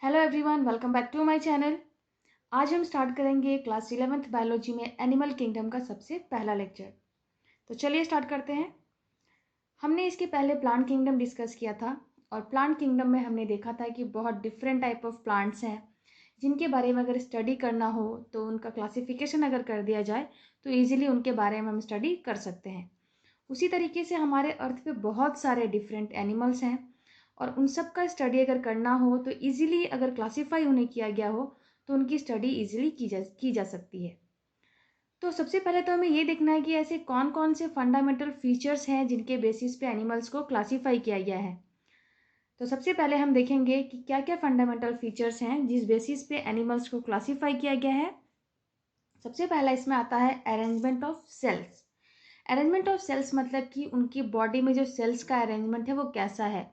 Hello everyone, welcome back to my channel. आज हम start करेंगे क्लास 11th बायोलॉजी में एनिमल किंगडम का सबसे पहला लेक्चर। तो चलिए स्टार्ट करते हैं। हमने इसके पहले प्लांट किंगडम डिस्कस किया था और प्लांट किंगडम में हमने देखा था कि बहुत डिफरेंट टाइप ऑफ प्लांट्स हैं जिनके बारे में अगर स्टडी करना हो तो उनका क्लासिफिकेशन अगर कर दिया जाए तो ईजिली उनके बारे में हम स्टडी कर सकते हैं। उसी तरीके से हमारे अर्थ पे बहुत सारे डिफरेंट एनिमल्स हैं और उन सब का स्टडी अगर करना हो तो इजीली अगर क्लासीफाई उन्हें किया गया हो तो उनकी स्टडी इजीली की जा सकती है। तो सबसे पहले तो हमें ये देखना है कि ऐसे कौन कौन से फंडामेंटल फीचर्स हैं जिनके बेसिस पे एनिमल्स को क्लासीफाई किया गया है। तो सबसे पहले हम देखेंगे कि क्या क्या फंडामेंटल फीचर्स हैं जिस बेसिस पे एनिमल्स को क्लासीफाई किया गया है। सबसे पहला इसमें आता है arrangement of cells. Arrangement of cells मतलब कि उनकी बॉडी में जो सेल्स का अरेंजमेंट है वो कैसा है।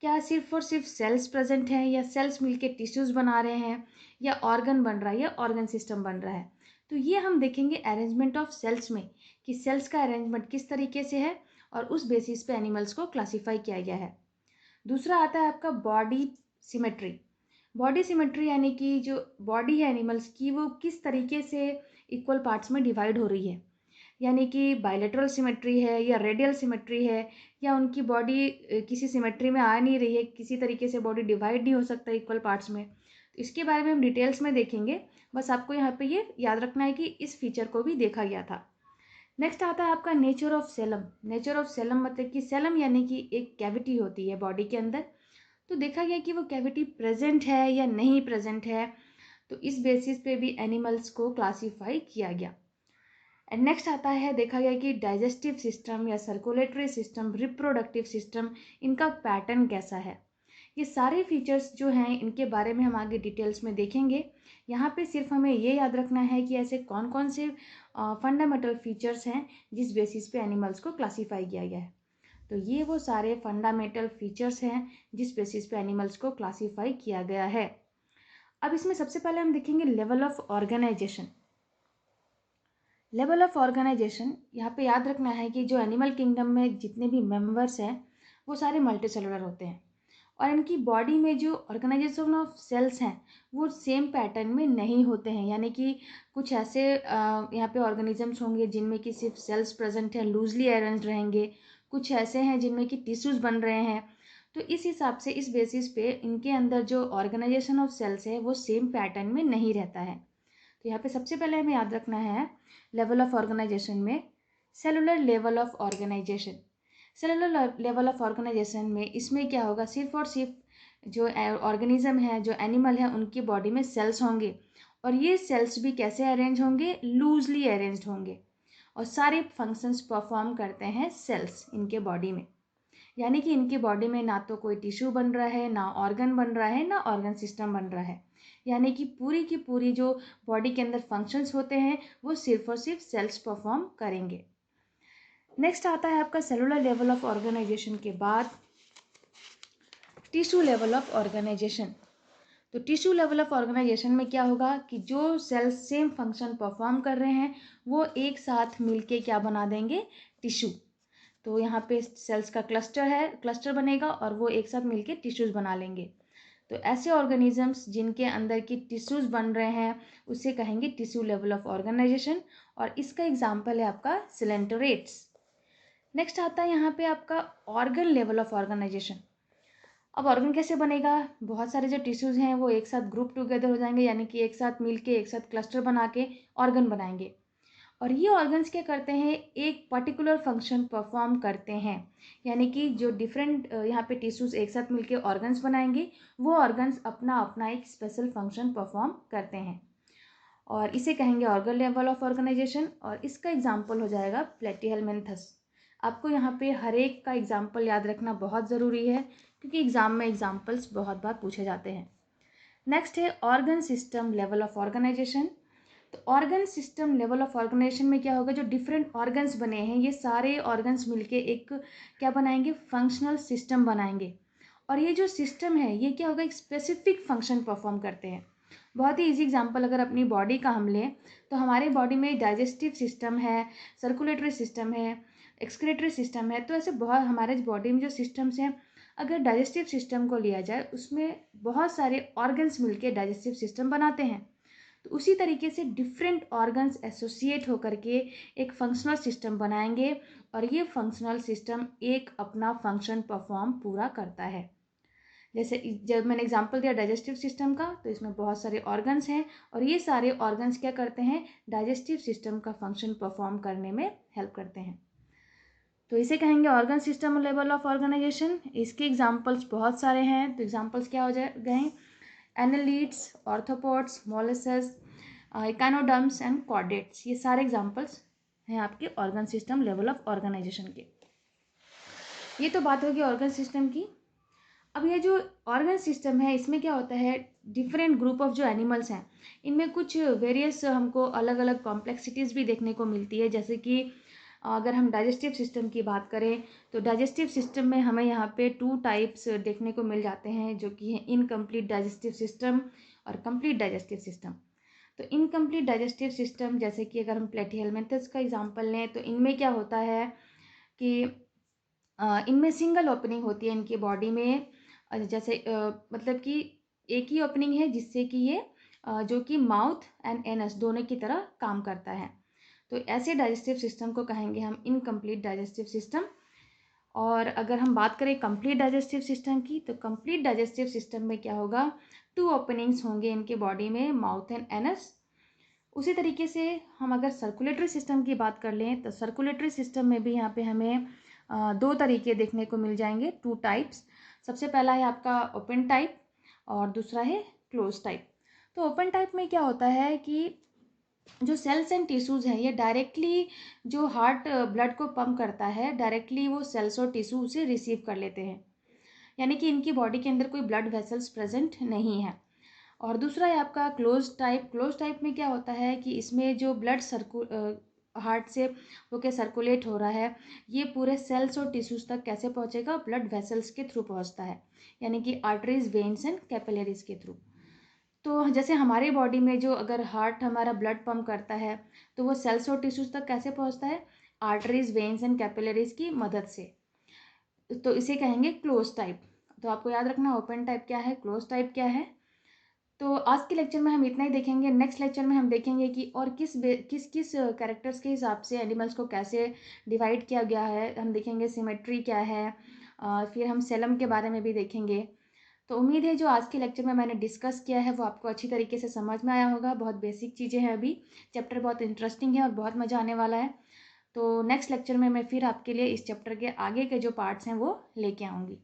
क्या सिर्फ और सिर्फ सेल्स प्रेजेंट हैं या सेल्स मिलके टिश्यूज बना रहे हैं या ऑर्गन बन रहा है या ऑर्गन सिस्टम बन रहा है। तो ये हम देखेंगे अरेंजमेंट ऑफ सेल्स में कि सेल्स का अरेंजमेंट किस तरीके से है और उस बेसिस पे एनिमल्स को क्लासीफाई किया गया है। दूसरा आता है आपका बॉडी सिमेट्री। बॉडी सिमेट्री यानी कि जो बॉडी है एनिमल्स की वो किस तरीके से इक्वल पार्ट्स में डिवाइड हो रही है, यानी कि बायलेटरल सिमेट्री है या रेडियल सिमेट्री है या उनकी बॉडी किसी सिमेट्री में आ नहीं रही है, किसी तरीके से बॉडी डिवाइड नहीं हो सकता इक्वल पार्ट्स में। तो इसके बारे में हम डिटेल्स में देखेंगे। बस आपको यहाँ पे ये याद रखना है कि इस फीचर को भी देखा गया था। नेक्स्ट आता है आपका nature of Salem. Nature of Salem मतलब कि सेलम यानी कि एक कैविटी होती है बॉडी के अंदर। तो देखा गया कि वो कैविटी प्रेजेंट है या नहीं प्रेजेंट है, तो इस बेसिस पे भी एनिमल्स को क्लासीफाई किया गया। एंड नेक्स्ट आता है देखा गया कि डाइजेस्टिव सिस्टम या सर्कुलेटरी सिस्टम, रिप्रोडक्टिव सिस्टम, इनका पैटर्न कैसा है। ये सारे फीचर्स जो हैं इनके बारे में हम आगे डिटेल्स में देखेंगे। यहाँ पे सिर्फ हमें ये याद रखना है कि ऐसे कौन कौन से फंडामेंटल फीचर्स हैं जिस बेसिस पे एनिमल्स को क्लासीफाई किया गया है। तो ये वो सारे फंडामेंटल फीचर्स हैं जिस बेसिस पे एनिमल्स को क्लासीफाई किया गया है। अब इसमें सबसे पहले हम देखेंगे level of organisation. Level of organisation यहाँ पे याद रखना है कि जो एनिमल किंगडम में जितने भी मेंबर्स हैं वो सारे मल्टीसेलुलर होते हैं और इनकी बॉडी में जो ऑर्गेनाइजेशन ऑफ सेल्स हैं वो सेम पैटर्न में नहीं होते हैं, यानी कि कुछ ऐसे यहाँ पे ऑर्गेनिजम्स होंगे जिनमें कि सिर्फ सेल्स प्रेजेंट हैं, लूजली अरेंज रहेंगे। कुछ ऐसे हैं जिनमें कि टिश्यूज बन रहे हैं। तो इस हिसाब से इस बेसिस पे इनके अंदर जो ऑर्गेनाइजेशन ऑफ सेल्स है वो सेम पैटर्न में नहीं रहता है। तो यहाँ पे सबसे पहले हमें याद रखना है लेवल ऑफ ऑर्गेनाइजेशन में cellular level of organisation. Cellular level of organisation में इसमें क्या होगा, सिर्फ और सिर्फ जो ऑर्गेनिज्म है, जो एनिमल है, उनकी बॉडी में सेल्स होंगे और ये सेल्स भी कैसे अरेंज होंगे, लूजली अरेंज्ड होंगे और सारे फंक्शंस परफॉर्म करते हैं सेल्स इनके बॉडी में। यानी कि इनकी बॉडी में ना तो कोई टिश्यू बन रहा है, ना ऑर्गन बन रहा है, ना ऑर्गन सिस्टम बन रहा है। यानी कि पूरी की पूरी जो बॉडी के अंदर फंक्शंस होते हैं वो सिर्फ और सिर्फ सेल्स परफॉर्म करेंगे। नेक्स्ट आता है आपका सेलुलर लेवल ऑफ ऑर्गेनाइजेशन के बाद टिश्यू लेवल ऑफ ऑर्गेनाइजेशन। तो टिश्यू लेवल ऑफ ऑर्गेनाइजेशन में क्या होगा कि जो सेल्स सेम फंक्शन परफॉर्म कर रहे हैं वो एक साथ मिलके क्या बना देंगे, टिश्यू। तो यहाँ पे सेल्स का क्लस्टर है, क्लस्टर बनेगा और वो एक साथ मिलके टिश्यूज बना लेंगे। तो ऐसे ऑर्गेनिजम्स जिनके अंदर की टिश्यूज बन रहे हैं उसे कहेंगे टिश्यू लेवल ऑफ ऑर्गेनाइजेशन और इसका एग्जाम्पल है आपका सिलेंटोरेट्स। नेक्स्ट आता है यहाँ पे आपका ऑर्गन लेवल ऑफ ऑर्गेनाइजेशन। अब ऑर्गन कैसे बनेगा, बहुत सारे जो टिश्यूज हैं वो एक साथ ग्रुप टुगेदर हो जाएंगे, यानी कि एक साथ मिलके एक साथ क्लस्टर बना के ऑर्गन बनाएंगे और ये ऑर्गन्स क्या करते हैं, एक पर्टिकुलर फंक्शन परफॉर्म करते हैं। यानी कि जो डिफरेंट यहाँ पे टिश्यूज एक साथ मिलके ऑर्गन्स बनाएंगे वो ऑर्गन्स अपना अपना एक स्पेशल फंक्शन परफॉर्म करते हैं और इसे कहेंगे ऑर्गन लेवल ऑफ ऑर्गेनाइजेशन और इसका एग्जाम्पल हो जाएगा प्लेटीहेल्मिन्थस। आपको यहाँ पे हर एक का एग्जाम्पल याद रखना बहुत ज़रूरी है क्योंकि एग्जाम में एग्जाम्पल्स बहुत बार पूछे जाते हैं। नेक्स्ट है organ system level of organisation. तो organ system level of organisation में क्या होगा, जो डिफरेंट ऑर्गन्स बने हैं ये सारे ऑर्गन्स मिलके एक क्या बनाएंगे, फंक्शनल सिस्टम बनाएंगे और ये जो सिस्टम है ये क्या होगा, एक स्पेसिफिक फंक्शन परफॉर्म करते हैं। बहुत ही इजी एग्जांपल अगर अपनी बॉडी का हम लें तो हमारे बॉडी में डाइजेस्टिव सिस्टम है, सर्कुलेटरी सिस्टम है, एक्सक्रीटरी सिस्टम है। तो ऐसे बहुत हमारे बॉडी में जो सिस्टम्स हैं अगर डाइजेस्टिव सिस्टम को लिया जाए, उसमें बहुत सारे ऑर्गन्स मिलके डाइजेस्टिव सिस्टम बनाते हैं। तो उसी तरीके से डिफरेंट ऑर्गन्स एसोसिएट होकर के एक फंक्शनल सिस्टम बनाएंगे और ये फंक्शनल सिस्टम एक अपना फंक्शन परफॉर्म पूरा करता है। जैसे जब मैंने एग्जांपल दिया डाइजेस्टिव सिस्टम का, तो इसमें बहुत सारे ऑर्गन्स हैं और ये सारे ऑर्गन्स क्या करते हैं, डाइजेस्टिव सिस्टम का फंक्शन परफॉर्म करने में हेल्प करते हैं। तो इसे कहेंगे organ system level of organisation. इसके एग्जांपल्स बहुत सारे हैं, तो एग्जांपल्स क्या हो जाए गए, annelids, arthropods, molluscs, echinoderms and chordates, ये सारे एग्जांपल्स हैं आपके organ system level of organisation के। ये तो बात होगी ऑर्गन सिस्टम की। अब ये जो ऑर्गन सिस्टम है, इसमें क्या होता है, डिफरेंट ग्रुप ऑफ जो एनिमल्स हैं, इनमें कुछ वेरियस हमको अलग अलग कॉम्प्लेक्सिटीज़ भी देखने को मिलती है। जैसे कि अगर हम डाइजेस्टिव सिस्टम की बात करें, तो डाइजेस्टिव सिस्टम में हमें यहाँ पे 2 टाइप्स देखने को मिल जाते हैं, जो कि है इनकम्प्लीट डाइजेस्टिव सिस्टम और कंप्लीट डाइजेस्टिव सिस्टम। तो इनकम्प्लीट डाइजेस्टिव सिस्टम, जैसे कि अगर हम प्लेटिहेल्मिंथस का एग्जांपल लें, तो इनमें क्या होता है कि इनमें सिंगल ओपनिंग होती है इनकी बॉडी में। जैसे मतलब कि एक ही ओपनिंग है, जिससे कि ये जो कि माउथ एंड एनस दोनों की तरह काम करता है। तो ऐसे डाइजेस्टिव सिस्टम को कहेंगे हम इनकम्प्लीट डाइजेस्टिव सिस्टम। और अगर हम बात करें कंप्लीट डाइजेस्टिव सिस्टम की, तो कंप्लीट डाइजेस्टिव सिस्टम में क्या होगा, 2 ओपनिंग्स होंगे इनके बॉडी में, माउथ एंड एनस। उसी तरीके से हम अगर सर्कुलेटरी सिस्टम की बात कर लें, तो सर्कुलेटरी सिस्टम में भी यहाँ पे हमें 2 तरीके देखने को मिल जाएंगे, 2 टाइप्स। सबसे पहला है आपका ओपन टाइप और दूसरा है क्लोज टाइप। तो ओपन टाइप में क्या होता है कि जो सेल्स एंड टिश्यूज़ हैं, ये डायरेक्टली जो हार्ट ब्लड को पंप करता है, डायरेक्टली वो सेल्स और टिश्यू उसे रिसीव कर लेते हैं, यानी कि इनकी बॉडी के अंदर कोई ब्लड वेसल्स प्रेजेंट नहीं है। और दूसरा है आपका क्लोज टाइप। क्लोज टाइप में क्या होता है कि इसमें जो ब्लड हार्ट से होके सर्कुलेट हो रहा है, ये पूरे सेल्स और टिश्यूज़ तक कैसे पहुंचेगा, ब्लड वेसल्स के थ्रू पहुंचता है, यानी कि आर्टरीज, वेन्स एंड कैपिलरीज के थ्रू। तो जैसे हमारी बॉडी में जो अगर हार्ट हमारा ब्लड पंप करता है, तो वो सेल्स और टिश्यूज़ तक कैसे पहुंचता है, आर्टरीज, वेन्स एंड कैपिलरीज की मदद से। तो इसे कहेंगे क्लोज टाइप। तो आपको याद रखना ओपन टाइप क्या है, क्लोज टाइप क्या है। तो आज के लेक्चर में हम इतना ही देखेंगे। नेक्स्ट लेक्चर में हम देखेंगे कि और किस किस कैरेक्टर्स के हिसाब से एनिमल्स को कैसे डिवाइड किया गया है। हम देखेंगे सिमेट्री क्या है, फिर हम सेलम के बारे में भी देखेंगे। तो उम्मीद है जो आज के लेक्चर में मैंने डिस्कस किया है वो आपको अच्छी तरीके से समझ में आया होगा। बहुत बेसिक चीज़ें हैं, अभी चैप्टर बहुत इंटरेस्टिंग है और बहुत मज़ा आने वाला है। तो नेक्स्ट लेक्चर में मैं फिर आपके लिए इस चैप्टर के आगे के जो पार्ट्स हैं वो लेके आऊँगी।